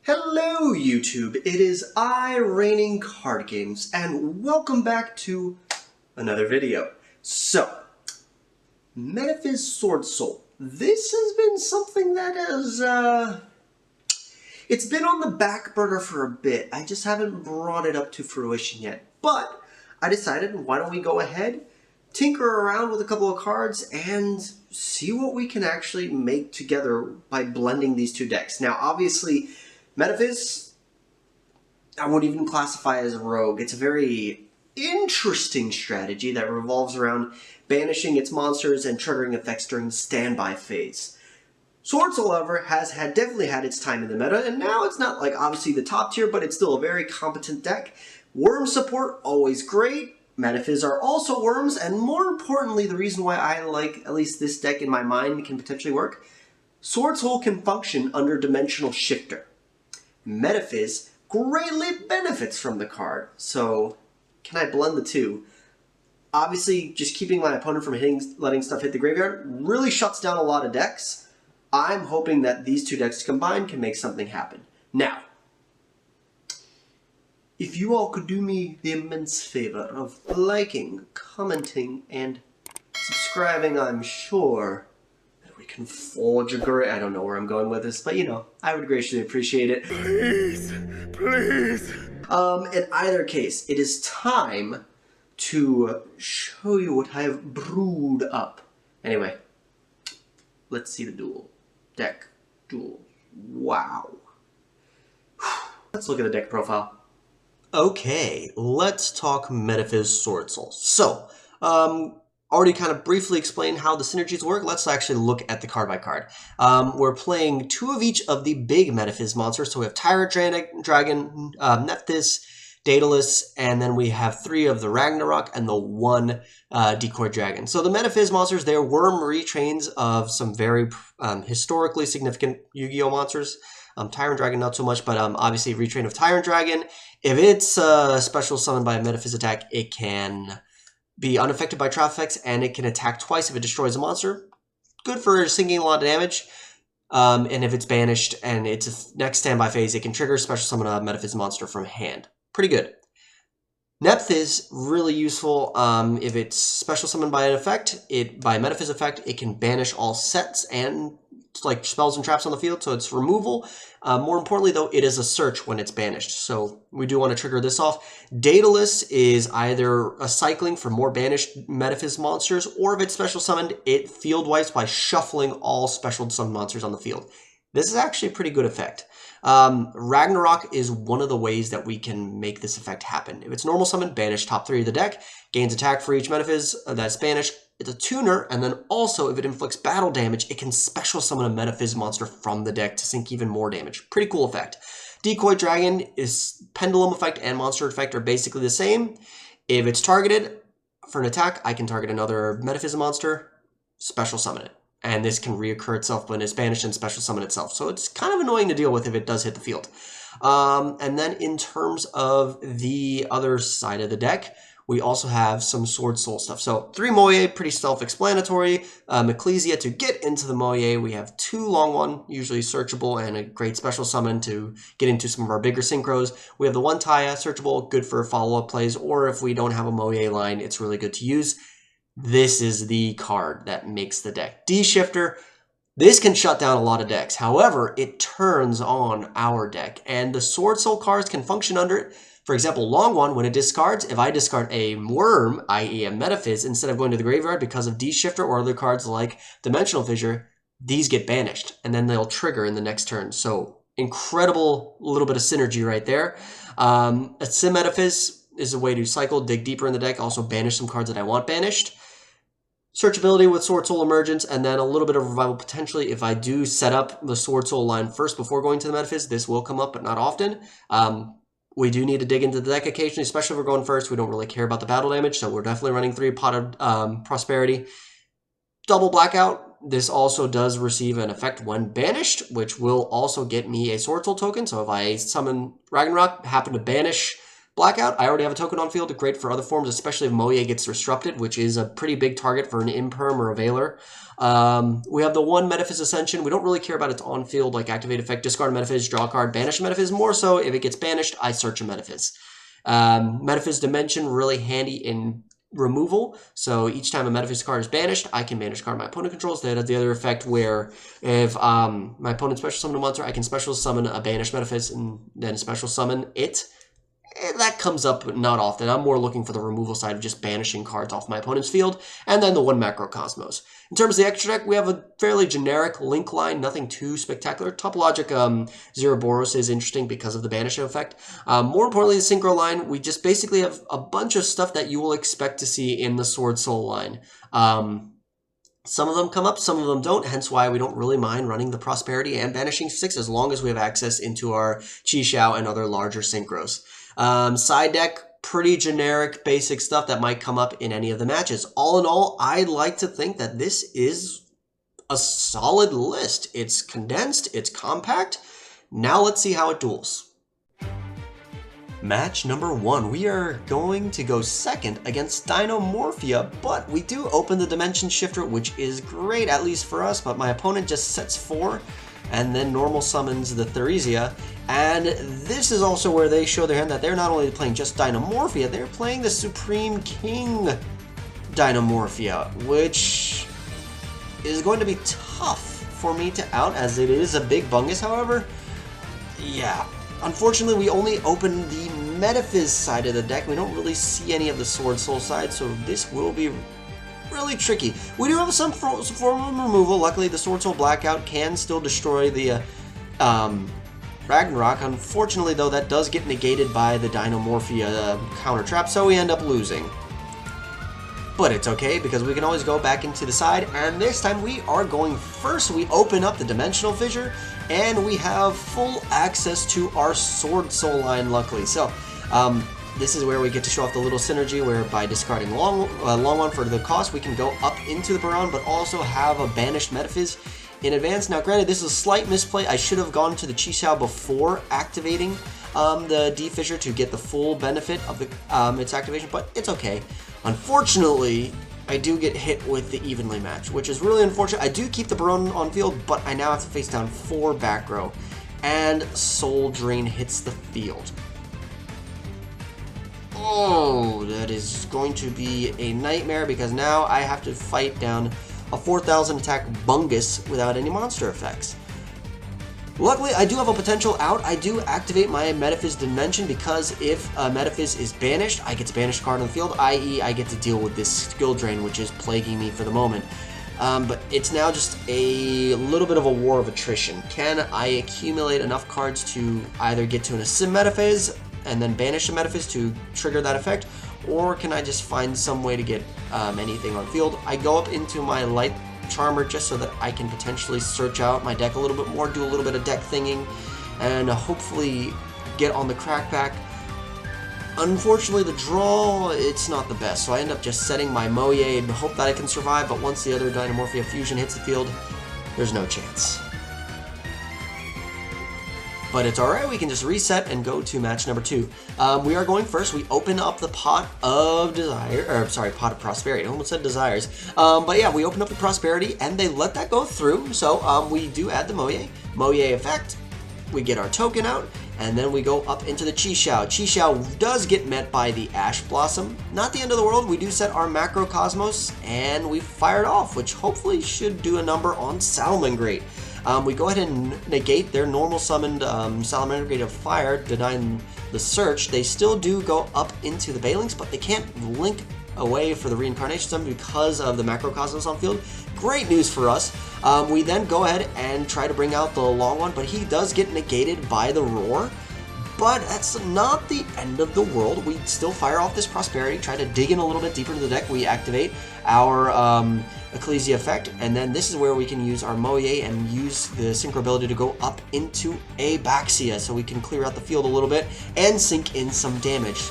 Hello YouTube, it is I, RainingCardGames, and welcome back to another video. So, Metaphys Swordsoul. This has been something that has, it's been on the back burner for a bit. I just haven't brought it up to fruition yet. But, I decided, why don't we go ahead, tinker around with a couple of cards, and see what we can actually make together by blending these two decks. Now, obviously, Metaphys, I wouldn't even classify as a rogue. It's a very interesting strategy that revolves around banishing its monsters and triggering effects during the standby phase. Swordsoul, however, has definitely had its time in the meta, and now it's not like obviously the top tier, but it's still a very competent deck. Wyrm support, always great. Metaphys are also wyrms, and more importantly, the reason why I like at least this deck in my mind can potentially work, Swordsoul can function under Dimensional Shifter. Metaphys greatly benefits from the card, so can I blend the two? Obviously, just keeping my opponent from letting stuff hit the graveyard really shuts down a lot of decks. I'm hoping that these two decks combined can make something happen. Now, if you all could do me the immense favor of liking, commenting, and subscribing, I'm sure we can forge a great... I don't know where I'm going with this, but you know, I would graciously appreciate it. Please, please. In either case, it is time to show you what I have brewed up. Anyway, let's see the duel. Deck duel. Wow. Let's look at the deck profile. Okay, let's talk Metaphys Swordsoul. So, already kind of briefly explained how the synergies work. Let's actually look at the card by card. We're playing two of each of the big Metaphys monsters. So we have Tyrant Dragon, Metaphys, Decklist, and then we have three of the Ragnarok and the one Decoy Dragon. So the Metaphys monsters, they're wyrm retrains of some very historically significant Yu-Gi-Oh monsters. Tyrant Dragon not so much, but obviously retrain of Tyrant Dragon. If it's special summoned by a Metaphys attack, it can be unaffected by trap effects, and it can attack twice if it destroys a monster. Good for sinking a lot of damage. And if it's banished and it's next standby phase, it can trigger special summon a Metaphys monster from hand. Pretty good. Metaphys, really useful. If it's special summoned by an effect, by a Metaphys effect, it can banish all sets and like spells and traps on the field, so it's removal. More importantly, though, it is a search when it's banished, so we do want to trigger this off. Decklist is either a cycling for more banished Metaphys monsters, or if it's special summoned, it field wipes by shuffling all special summoned monsters on the field. This is actually a pretty good effect. Ragnarok is one of the ways that we can make this effect happen. If it's normal summon, banish top three of the deck, gains attack for each Metaphys that's banished. It's a tuner, and then also if it inflicts battle damage, it can special summon a Metaphys monster from the deck to sink even more damage. Pretty cool effect. Decoy Dragon is pendulum effect and monster effect are basically the same. If it's targeted for an attack, I can target another Metaphys monster, special summon it. And this can reoccur itself when it's banished and special summon itself. So it's kind of annoying to deal with if it does hit the field. And then in terms of the other side of the deck, we also have some Swordsoul stuff. So 3 Moye, pretty self-explanatory. Ecclesia to get into the Moye. We have 2 long one, usually searchable, and a great special summon to get into some of our bigger synchros. We have the 1 Taya, searchable, good for follow-up plays, or if we don't have a Moye line, it's really good to use. This is the card that makes the deck. D-Shifter, this can shut down a lot of decks. However, it turns on our deck, and the Swordsoul cards can function under it. For example, long one, when it discards, if I discard a wyrm, i.e. a Metaphys, instead of going to the graveyard because of D-Shifter or other cards like Dimensional Fissure, these get banished, and then they'll trigger in the next turn. So, incredible little bit of synergy right there. A Sim Metaphys is a way to cycle, dig deeper in the deck, also banish some cards that I want banished. Searchability with Swordsoul Emergence, and then a little bit of revival potentially. If I do set up the Swordsoul line first before going to the Metaphys, this will come up, but not often. We do need to dig into the deck occasionally, especially if we're going first. We don't really care about the battle damage, so we're definitely running 3 Potted Prosperity. Double Blackout. This also does receive an effect when banished, which will also get me a Swordsoul token. So if I summon Ragnarok, happen to banish Blackout, I already have a token on field, great for other forms, especially if Moye gets disrupted, which is a pretty big target for an Imperm or a Veiler. We have the one Metaphys Ascension. We don't really care about its on-field, like activate effect, discard a Metaphys, draw a card, banish a Metaphys. More so, if it gets banished, I search a Metaphys. Metaphys Dimension, really handy in removal. So each time a Metaphys card is banished, I can banish a card my opponent controls. That has the other effect where if my opponent special summon a monster, I can special summon a banished Metaphys and then special summon it. That comes up not often. I'm more looking for the removal side of just banishing cards off my opponent's field, and then the one Macrocosmos. In terms of the extra deck, we have a fairly generic link line, nothing too spectacular. Topologic Zeroboros is interesting because of the banishing effect. More importantly, the Synchro line, we just basically have a bunch of stuff that you will expect to see in the Swordsoul line. Some of them come up, some of them don't, hence why we don't really mind running the Prosperity and Banishing 6 as long as we have access into our Chixiao and other larger Synchros. Side deck, pretty generic, basic stuff that might come up in any of the matches. All in all, I'd like to think that this is a solid list. It's condensed, it's compact. Now let's see how it duels. Match number 1, we are going to go second against Dinomorphia, but we do open the Dimension Shifter, which is great, at least for us, but my opponent just sets 4, and then normal summons the Theresia, and this is also where they show their hand that they're not only playing just Dinomorphia, they're playing the Supreme King Dinomorphia, which is going to be tough for me to out, as it is a big bungus, however. Yeah. Unfortunately, we only open the Metaphys side of the deck. We don't really see any of the Swordsoul side, so this will be really tricky. We do have some form of removal. Luckily, the Swordsoul Blackout can still destroy the Ragnarok. Unfortunately, though, that does get negated by the Dinomorphia counter trap, so we end up losing. But it's okay, because we can always go back into the side, and this time we are going first. We open up the Dimensional Fissure, and we have full access to our Swordsoul line, luckily. So, this is where we get to show off the little synergy, where by discarding long one for the cost, we can go up into the Baron, but also have a banished Metaphys in advance. Now, granted, this is a slight misplay. I should have gone to the Chixiao before activating the D-Fissure to get the full benefit of the its activation, but it's okay. Unfortunately, I do get hit with the evenly match, which is really unfortunate. I do keep the Baron on field, but I now have to face down 4 back row, and Soul Drain hits the field. Oh, that is going to be a nightmare, because now I have to fight down a 4,000 attack Bungus without any monster effects. Luckily, I do have a potential out. I do activate my Metaphys Dimension, because if a Metaphys is banished, I get to banish a card on the field, i.e. I get to deal with this skill drain, which is plaguing me for the moment. But it's now just a little bit of a war of attrition. Can I accumulate enough cards to either get to an Asim Metaphys and then banish a Metaphys to trigger that effect, or can I just find some way to get anything on field? I go up into my Light Charmer just so that I can potentially search out my deck a little bit more, do a little bit of deck thinging, and hopefully get on the crackback. Unfortunately, the draw, it's not the best, so I end up just setting my Moye and hope that I can survive, but once the other Dinomorphia Fusion hits the field, there's no chance. But it's alright, we can just reset and go to match number 2. We are going first. We open up the Pot of Desire, or sorry, Pot of Prosperity. I almost said Desires. But yeah, we open up the Prosperity, and they let that go through. So we do add the Moye effect. We get our token out, and then we go up into the Chixiao. Chixiao does get met by the Ash Blossom. Not the end of the world. We do set our Macrocosmos, and we fire it off, which hopefully should do a number on Salamangreat. We go ahead and negate their normal summoned Salamangreat of Fire, denying the search. They still do go up into the Balings, but they can't link away for the Reincarnation Summon because of the Macrocosmos on field. Great news for us. We then go ahead and try to bring out the long one, but he does get negated by the Roar. But that's not the end of the world. We still fire off this Prosperity, try to dig in a little bit deeper into the deck. We activate our Ecclesia effect, and then this is where we can use our Moye and use the Synchro ability to go up into Abaxia, so we can clear out the field a little bit and sink in some damage.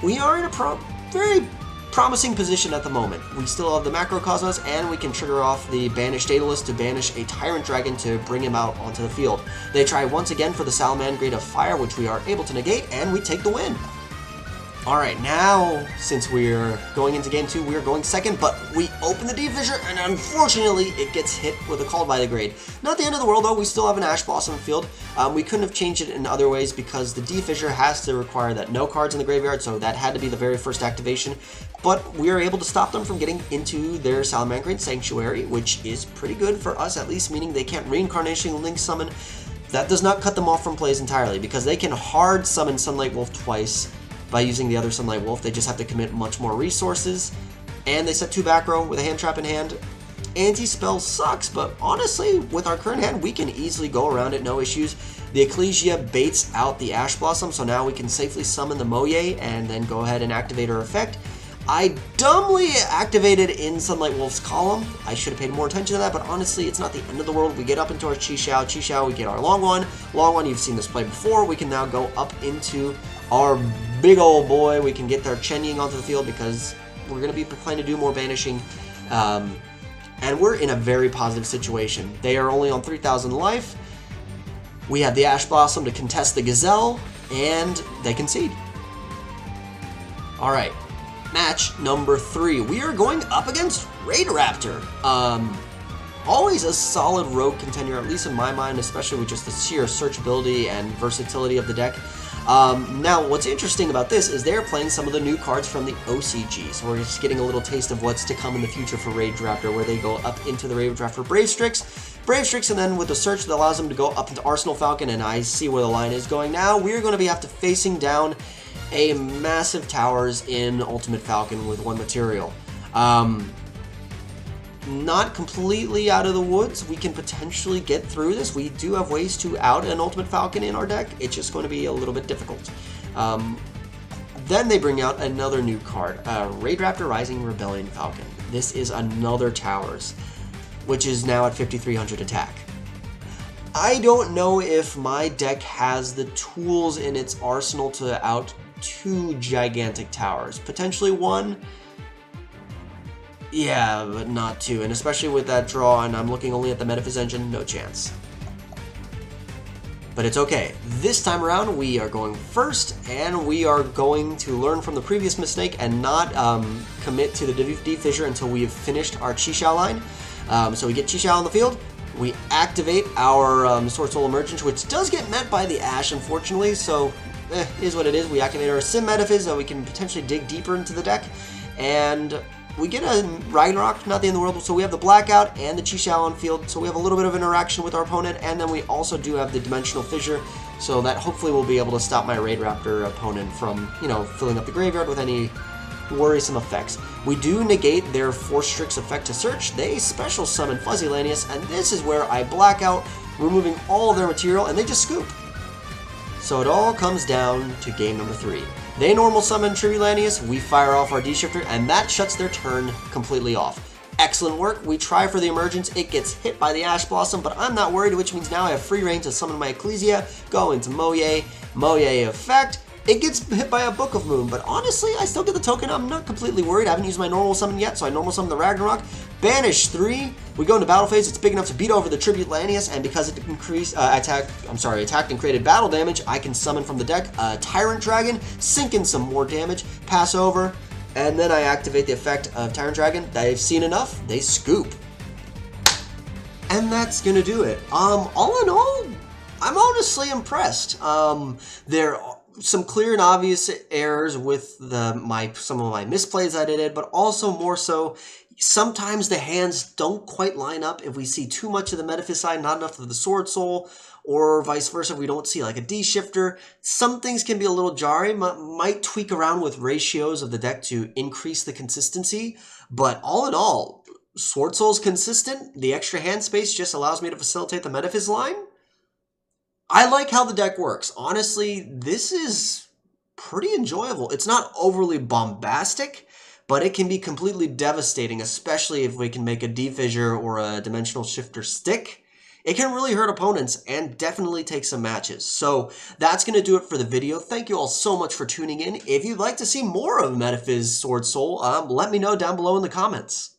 We are in a very promising position at the moment. We still have the Macrocosmos, and we can trigger off the Banished Decklist to banish a Tyrant Dragon to bring him out onto the field. They try once again for the Salamangreat of Fire, which we are able to negate, and we take the win. Alright, now, since we're going into game 2, we're going second, but we open the D-Fissure, and unfortunately, it gets hit with a Call by the Grade. Not the end of the world, though. We still have an Ash Blossom field. We couldn't have changed it in other ways because the D-Fissure has to require that no cards in the graveyard, so that had to be the very first activation. But we are able to stop them from getting into their Salamancrine Sanctuary, which is pretty good for us, at least, meaning they can't Reincarnation Link Summon. That does not cut them off from plays entirely, because they can hard summon Sunlight Wolf twice by using the other Sunlight Wolf. They just have to commit much more resources. And they set 2 back row with a hand trap in hand. Anti-spell sucks, but honestly, with our current hand, we can easily go around it, no issues. The Ecclesia baits out the Ash Blossom, so now we can safely summon the Moye and then go ahead and activate her effect. I dumbly activated in Sunlight Wolf's column. I should have paid more attention to that, but honestly, it's not the end of the world. We get up into our Chi-Xiao, we get our long one, you've seen this play before. We can now go up into our big old boy. We can get their Chen Ying onto the field because we're going to be planning to do more banishing. And we're in a very positive situation. They are only on 3,000 life. We have the Ash Blossom to contest the Gazelle, and they concede. Alright, match number 3. We are going up against Raid Raptor. Always a solid rogue contender, at least in my mind, especially with just the sheer searchability and versatility of the deck. Now, what's interesting about this is they're playing some of the new cards from the OCG, so we're just getting a little taste of what's to come in the future for Raid Raptor, where they go up into the Raid Draft for Brave Strix, and then with the search that allows them to go up into Arsenal Falcon, and I see where the line is going now. We're going to be facing down a massive towers in Ultimate Falcon with 1 material. Not completely out of the woods. We can potentially get through this. We do have ways to out an Ultimate Falcon in our deck. It's just going to be a little bit difficult. Then they bring out another new card, Raid Raptor Rising Rebellion Falcon. This is another towers, which is now at 5,300 attack. I don't know if my deck has the tools in its arsenal to out 2 gigantic towers. Potentially 1. Yeah, but not 2, and especially with that draw, and I'm looking only at the Metaphys engine, no chance. But it's okay. This time around, we are going first, and we are going to learn from the previous mistake and not commit to the D-Fissure until we have finished our Chi-Xiao line. So we get Chi-Xiao on the field, we activate our Swordsoul Emergence, which does get met by the Ash, unfortunately, so is what it is. We activate our Sim Metaphys, so we can potentially dig deeper into the deck, and we get a Ragnarok, not the end of the world, so we have the Blackout and the Chi-Xiao on field, so we have a little bit of interaction with our opponent, and then we also do have the Dimensional Fissure, so that hopefully will be able to stop my Raid Raptor opponent from, filling up the graveyard with any worrisome effects. We do negate their Force Strix effect to search. They special summon Fuzzy Lanius, and this is where I Blackout, removing all of their material, and they just scoop. So it all comes down to game number 3. They normal summon Tribulanius, we fire off our D-Shifter, and that shuts their turn completely off. Excellent work. We try for the Emergence. It gets hit by the Ash Blossom, but I'm not worried, which means now I have free reign to summon my Ecclesia, go into Moye, Moye effect. It gets hit by a Book of Moon, but honestly, I still get the token. I'm not completely worried. I haven't used my normal summon yet, so I normal summon the Ragnarok. Banish 3. We go into battle phase. It's big enough to beat over the Tribute Lanius, and because it attacked and created battle damage, I can summon from the deck a Tyrant Dragon, sink in some more damage, pass over, and then I activate the effect of Tyrant Dragon. They've seen enough. They scoop. And that's gonna do it. All in all, I'm honestly impressed. There are some clear and obvious errors with some of my misplays I did, but also more so, sometimes the hands don't quite line up. If we see too much of the Metaphys side, not enough of the Swordsoul, or vice versa, if we don't see like a D-Shifter, some things can be a little jarring. Might tweak around with ratios of the deck to increase the consistency, but all in all, Swordsoul's consistent. The extra hand space just allows me to facilitate the Metaphys line. I like how the deck works. Honestly, this is pretty enjoyable. It's not overly bombastic, but it can be completely devastating, especially if we can make a D-Fissure or a Dimensional Shifter stick. It can really hurt opponents and definitely take some matches. So that's going to do it for the video. Thank you all so much for tuning in. If you'd like to see more of Metaphys Swordsoul, let me know down below in the comments.